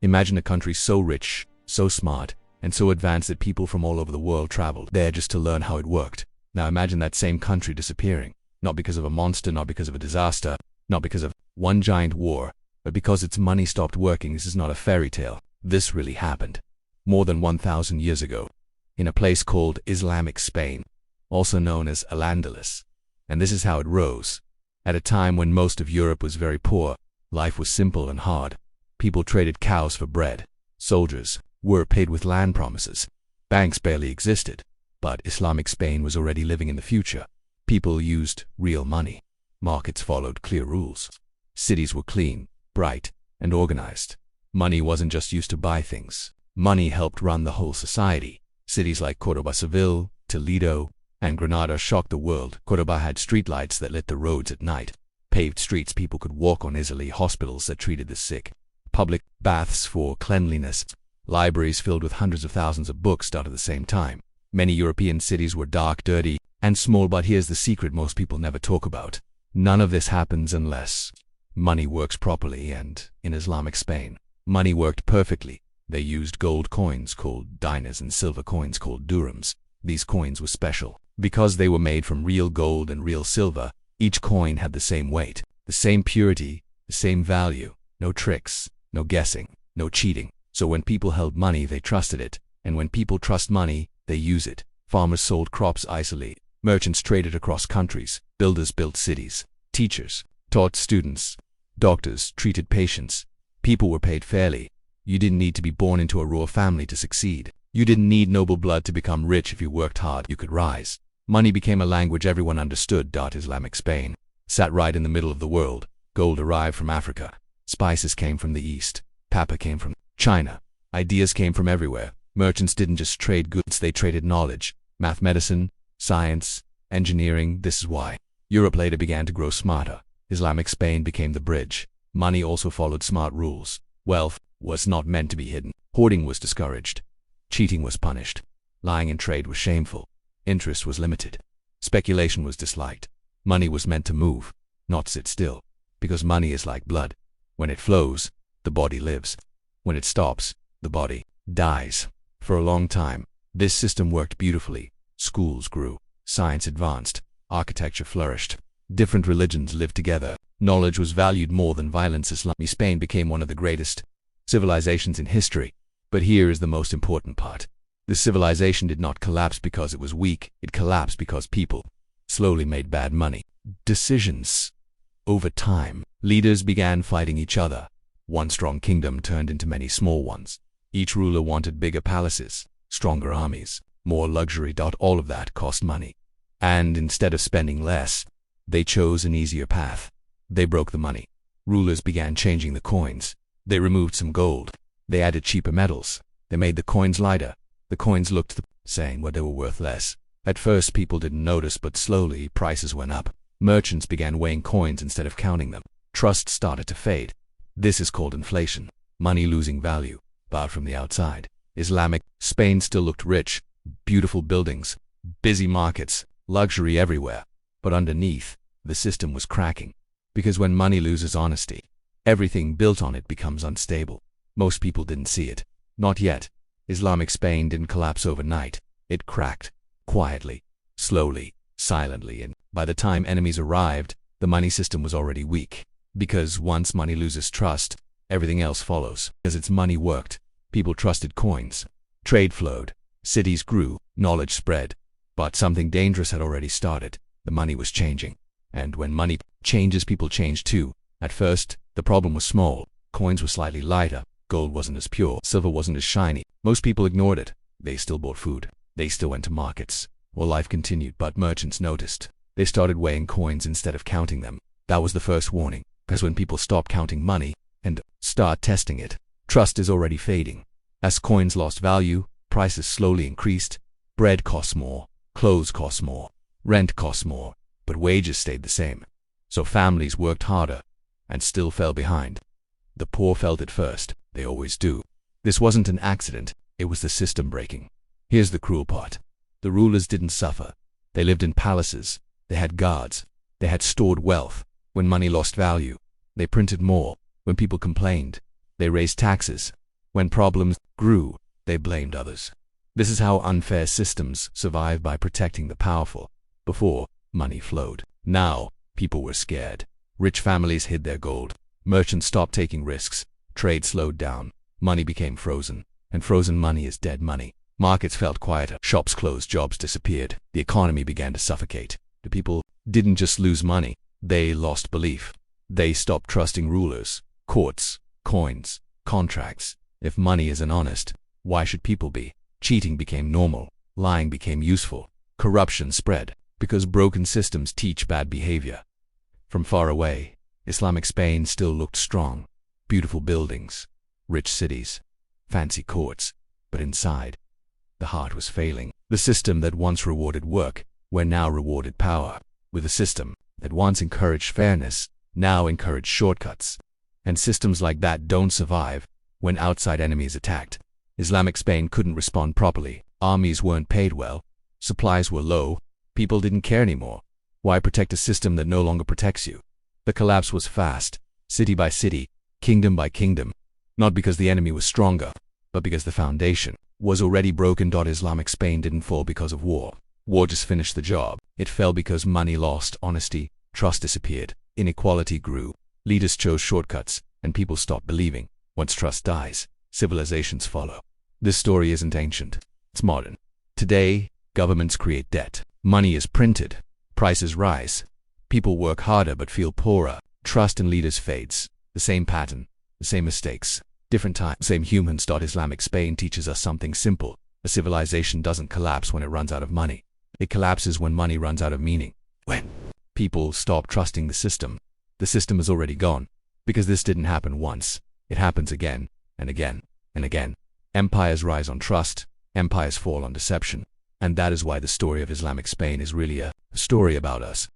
Imagine a country so rich, so smart, and so advanced that people from all over the world traveled there just to learn how it worked. Now imagine that same country disappearing, not because of a monster, not because of a disaster, not because of one giant war, but because its money stopped working. This is not a fairy tale. This really happened. More than 1,000 years ago, in a place called Islamic Spain, also known as Al-Andalus. And this is how it rose. At a time when most of Europe was very poor, life was simple and hard. People traded cows for bread. Soldiers were paid with land promises. Banks barely existed. But Islamic Spain was already living in the future. People used real money. Markets followed clear rules. Cities were clean, bright, and organized. Money wasn't just used to buy things. Money helped run the whole society. Cities like Córdoba, Seville, Toledo, and Granada shocked the world. Córdoba had streetlights that lit the roads at night. Paved streets people could walk on easily. Hospitals that treated the sick. Public baths for cleanliness. Libraries filled with hundreds of thousands of books done at the same time. Many European cities were dark, dirty, and small, but here's the secret most people never talk about. None of this happens unless money works properly, and in Islamic Spain, money worked perfectly. They used gold coins called dinars and silver coins called dirhams. These coins were special. Because they were made from real gold and real silver, each coin had the same weight, the same purity, the same value. No tricks, no guessing, no cheating. So when people held money, they trusted it. And when people trust money, they use it. Farmers sold crops easily. Merchants traded across countries. Builders built cities. Teachers taught students. Doctors treated patients. People were paid fairly. You didn't need to be born into a royal family to succeed. You didn't need noble blood to become rich. If you worked hard, you could rise. Money became a language everyone understood. Islamic Spain sat right in the middle of the world. Gold arrived from Africa. Spices came from the east. Pepper came from China. Ideas came from everywhere. Merchants didn't just trade goods, they traded knowledge. Math, medicine, science, engineering. This is why Europe later began to grow smarter. Islamic Spain became the bridge. Money also followed smart rules. Wealth was not meant to be hidden. Hoarding was discouraged. Cheating was punished. Lying in trade was shameful. Interest was limited. Speculation was disliked. Money was meant to move, not sit still. Because money is like blood. When it flows, the body lives. When it stops, the body dies. For a long time, this system worked beautifully. Schools grew. Science advanced. Architecture flourished. Different religions lived together. Knowledge was valued more than violence. Islamic Spain became one of the greatest civilizations in history. But here is the most important part. This civilization did not collapse because it was weak. It collapsed because people slowly made bad money decisions. Over time, leaders began fighting each other. One strong kingdom turned into many small ones. Each ruler wanted bigger palaces, stronger armies, more luxury. All of that cost money. And instead of spending less, they chose an easier path. They broke the money. Rulers began changing the coins. They removed some gold. They added cheaper metals. They made the coins lighter. The coins looked the same, but they were worth less. At first people didn't notice, but slowly prices went up. Merchants began weighing coins instead of counting them. Trust started to fade. This is called inflation. Money losing value. But from the outside, Islamic Spain still looked rich. Beautiful buildings, busy markets, luxury everywhere. But underneath, the system was cracking. Because when money loses honesty, everything built on it becomes unstable. Most people didn't see it. Not yet. Islamic Spain didn't collapse overnight. It cracked. Quietly. Slowly. Silently. And by the time enemies arrived, the money system was already weak. Because once money loses trust, everything else follows. As its money worked, people trusted coins. Trade flowed. Cities grew. Knowledge spread. But something dangerous had already started. The money was changing. And when money changes, people change too. At first, the problem was small. Coins were slightly lighter. Gold wasn't as pure. Silver wasn't as shiny. Most people ignored it. They still bought food. They still went to markets. Well, life continued, but merchants noticed. They started weighing coins instead of counting them. That was the first warning. Because when people stop counting money and start testing it, trust is already fading. As coins lost value, prices slowly increased. Bread costs more. Clothes cost more. Rent costs more. But wages stayed the same. So families worked harder and still fell behind. The poor felt it first. They always do. This wasn't an accident. It was the system breaking. Here's the cruel part. The rulers didn't suffer. They lived in palaces. They had guards. They had stored wealth. When money lost value, they printed more. When people complained, they raised taxes. When problems grew, they blamed others. This is how unfair systems survive, by protecting the powerful. Before, money flowed. Now, people were scared. Rich families hid their gold. Merchants stopped taking risks. Trade slowed down. Money became frozen. And frozen money is dead money. Markets felt quieter. Shops closed. Jobs disappeared. The economy began to suffocate. The people didn't just lose money. They lost belief. They stopped trusting rulers, courts, coins, contracts. If money isn't honest, why should people be? Cheating became normal. Lying became useful. Corruption spread because broken systems teach bad behavior. From far away, Islamic Spain still looked strong. Beautiful buildings, rich cities, fancy courts. But inside, the heart was failing. The system that once rewarded work, were now rewarded power. With a system that once encouraged fairness, now encouraged shortcuts. And systems like that don't survive when outside enemies attacked. Islamic Spain couldn't respond properly. Armies weren't paid well. Supplies were low. People didn't care anymore. Why protect a system that no longer protects you? The collapse was fast, city by city, kingdom by kingdom. Not because the enemy was stronger, but because the foundation was already broken. Islamic Spain didn't fall because of war. War just finished the job. It fell because money lost honesty, trust disappeared, inequality grew, leaders chose shortcuts, and people stopped believing. Once trust dies, civilizations follow. This story isn't ancient. It's modern. Today, governments create debt. Money is printed. Prices rise. People work harder but feel poorer. Trust in leaders fades. The same pattern, the same mistakes, different time, same humans. Islamic Spain teaches us something simple. A civilization doesn't collapse when it runs out of money. It collapses when money runs out of meaning. When people stop trusting the system is already gone. Because this didn't happen once. It happens again, and again, and again. Empires rise on trust. Empires fall on deception. And that is why the story of Islamic Spain is really a story about us.